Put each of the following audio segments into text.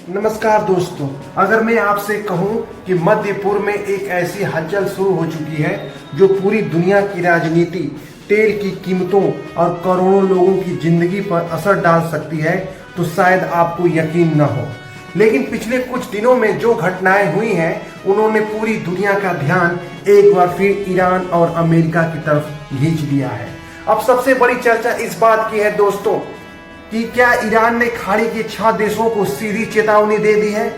नमस्कार दोस्तों, अगर मैं आपसे कहूं कि मध्य पूर्व में एक ऐसी हलचल शुरू हो चुकी है जो पूरी दुनिया की राजनीति, तेल की कीमतों और करोड़ों लोगों की जिंदगी पर असर डाल सकती है, तो शायद आपको यकीन न हो। लेकिन पिछले कुछ दिनों में जो घटनाएं हुई हैं, उन्होंने पूरी दुनिया का ध्यान एक बार फिर ईरान और अमेरिका की तरफ खींच लिया है। अब सबसे बड़ी चर्चा इस बात की है दोस्तों कि क्या ईरान ने खाड़ी के 6 देशों को सीधी चेतावनी दे दी है?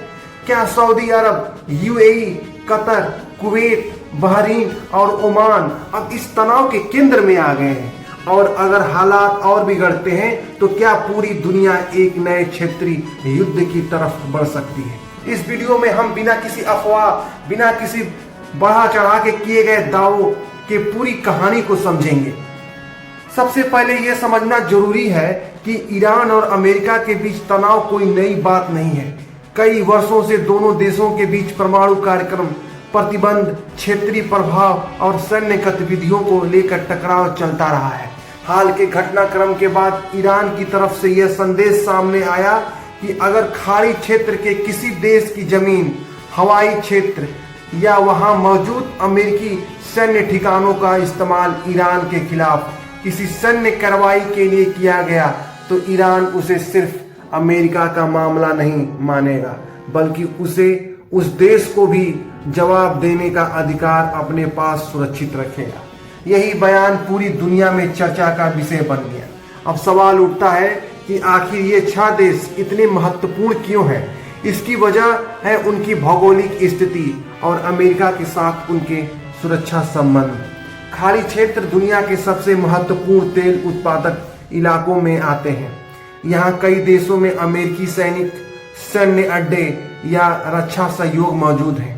क्या सऊदी अरब, यूएई, कतर, कुवैत, बहरीन और ओमान अब इस तनाव के केंद्र में आ गए हैं? और अगर हालात और बिगड़ते हैं तो क्या पूरी दुनिया एक नए क्षेत्रीय युद्ध की तरफ बढ़ सकती है? इस वीडियो में हम बिना किसी अफवाह, बिना किसी बढ़ा चढ़ा के किए गए दावों के पूरी कहानी को समझेंगे। सबसे पहले यह समझना जरूरी है कि ईरान और अमेरिका के बीच तनाव कोई नई बात नहीं है। कई वर्षों से दोनों देशों के बीच परमाणु कार्यक्रम, प्रतिबंध, क्षेत्रीय प्रभाव और सैन्य गतिविधियों को लेकर टकराव चलता रहा है। हाल के घटनाक्रम के बाद ईरान की तरफ से यह संदेश सामने आया कि अगर खाड़ी क्षेत्र के किसी देश की जमीन, हवाई क्षेत्र या वहां मौजूद अमेरिकी सैन्य ठिकानों का इस्तेमाल ईरान के खिलाफ किसी सैन्य कार्रवाई के लिए किया गया, तो ईरान उसे सिर्फ अमेरिका का मामला नहीं मानेगा, बल्कि उसे उस देश को भी जवाब देने का अधिकार अपने पास सुरक्षित रखेगा। यही बयान पूरी दुनिया में चर्चा का विषय बन गया। अब सवाल उठता है कि आखिर ये 6 देश इतने महत्वपूर्ण क्यों हैं? इसकी वजह है उनकी भौगोलिक स्थिति और अमेरिका के साथ उनके सुरक्षा संबंध। खाड़ी क्षेत्र दुनिया के सबसे महत्वपूर्ण तेल उत्पादक इलाकों में आते हैं। यहाँ कई देशों में अमेरिकी सैन्य अड्डे या रक्षा सहयोग मौजूद है।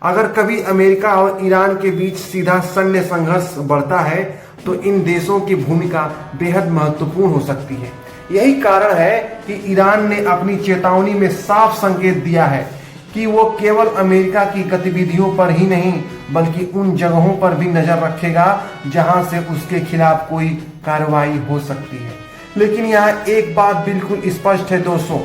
अगर कभी अमेरिका और ईरान के बीच सीधा सैन्य संघर्ष बढ़ता है तो इन देशों की भूमिका बेहद महत्वपूर्ण हो सकती है। यही कारण है कि ईरान ने अपनी चेतावनी में साफ संकेत दिया है कि वो केवल अमेरिका की गतिविधियों पर ही नहीं बल्कि उन जगहों पर भी नजर रखेगा जहां से उसके खिलाफ कोई कार्रवाई हो सकती है। लेकिन यहाँ एक बात बिल्कुल स्पष्ट है दोस्तों,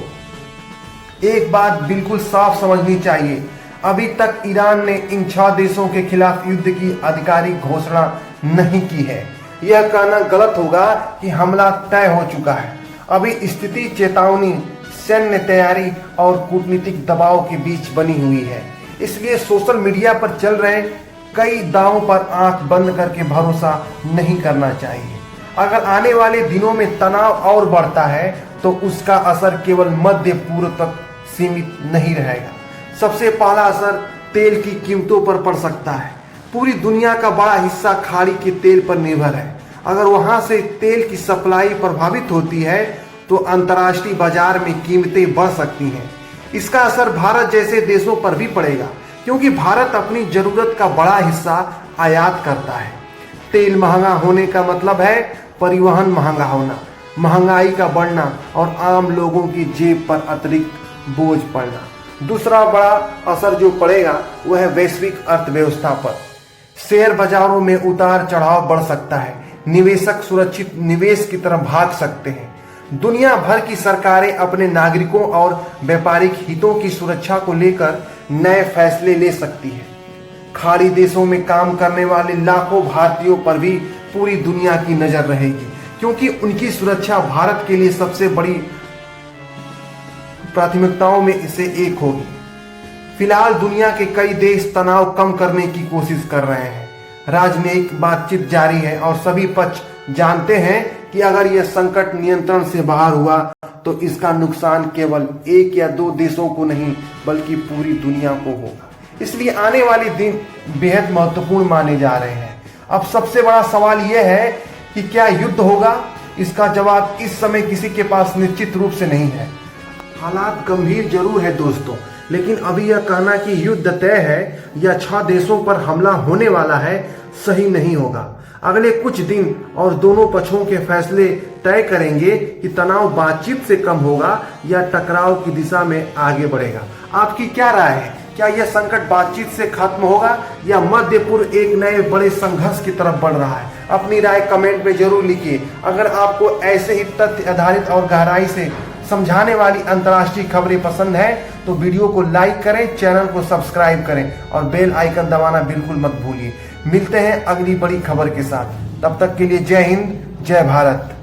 एक बात बिल्कुल साफ समझनी चाहिए। अभी तक ईरान ने इन 6 देशों के खिलाफ युद्ध की आधिकारिक घोषणा नहीं की है। यह कहना गलत होगा कि हमला तय हो चुका है। अभी स्थिति चेतावनी, सैन्य तैयारी और कूटनीतिक दबाव के बीच बनी हुई है। इसलिए सोशल मीडिया पर चल रहे कई दावों पर आंख बंद करके भरोसा नहीं करना चाहिए। अगर आने वाले दिनों में तनाव और बढ़ता है तो उसका असर केवल मध्य पूर्व तक सीमित नहीं रहेगा। सबसे पहला असर तेल की कीमतों पर पड़ सकता है। पूरी दुनिया का बड़ा हिस्सा खाड़ी के तेल पर निर्भर है। अगर वहां से तेल की सप्लाई प्रभावित होती है तो अंतर्राष्ट्रीय बाजार में कीमतें बढ़ सकती हैं। इसका असर भारत जैसे देशों पर भी पड़ेगा, क्योंकि भारत अपनी जरूरत का बड़ा हिस्सा आयात करता है। तेल महंगा होने का मतलब है परिवहन महंगा होना, महंगाई का बढ़ना और आम लोगों की जेब पर अतिरिक्त बोझ पड़ना। दूसरा बड़ा असर जो पड़ेगा वह है वैश्विक अर्थव्यवस्था पर। शेयर बाजारों में उतार चढ़ाव बढ़ सकता है। निवेशक सुरक्षित निवेश की तरफ भाग सकते हैं। दुनिया भर की सरकारें अपने नागरिकों और व्यापारिक हितों की सुरक्षा को लेकर नए फैसले ले सकती है। खाड़ी देशों में काम करने वाले लाखों भारतीयों पर भी पूरी दुनिया की नजर रहेगी, क्योंकि उनकी सुरक्षा भारत के लिए सबसे बड़ी प्राथमिकताओं में से एक होगी। फिलहाल दुनिया के कई देश तनाव कम करने की कोशिश कर रहे हैं। राजनयिक बातचीत जारी है और सभी पक्ष जानते हैं कि अगर यह संकट नियंत्रण से बाहर हुआ तो इसका नुकसान केवल 1 या 2 देशों को नहीं बल्कि पूरी दुनिया को होगा। इसलिए आने वाले दिन बेहद महत्वपूर्ण माने जा रहे हैं। अब सबसे बड़ा सवाल यह है कि क्या युद्ध होगा? इसका जवाब इस समय किसी के पास निश्चित रूप से नहीं है। हालात गंभीर जरूर है दोस्तों, लेकिन अभी यह कहना कि युद्ध तय है या 6 देशों पर हमला होने वाला है सही नहीं होगा। अगले कुछ दिन और दोनों पक्षों के फैसले तय करेंगे कि तनाव बातचीत से कम होगा या टकराव की दिशा में आगे बढ़ेगा। आपकी क्या राय है? क्या यह संकट बातचीत से खत्म होगा या मध्य पूर्व एक नए बड़े संघर्ष की तरफ बढ़ रहा है? अपनी राय कमेंट में जरूर लिखिए। अगर आपको ऐसे ही तथ्य आधारित और गहराई से समझाने वाली अंतर्राष्ट्रीय खबरें पसंद है तो वीडियो को लाइक करें, चैनल को सब्सक्राइब करें और बेल आइकन दबाना बिल्कुल मत भूलिए। मिलते हैं अगली बड़ी खबर के साथ, तब तक के लिए जय हिंद, जय भारत।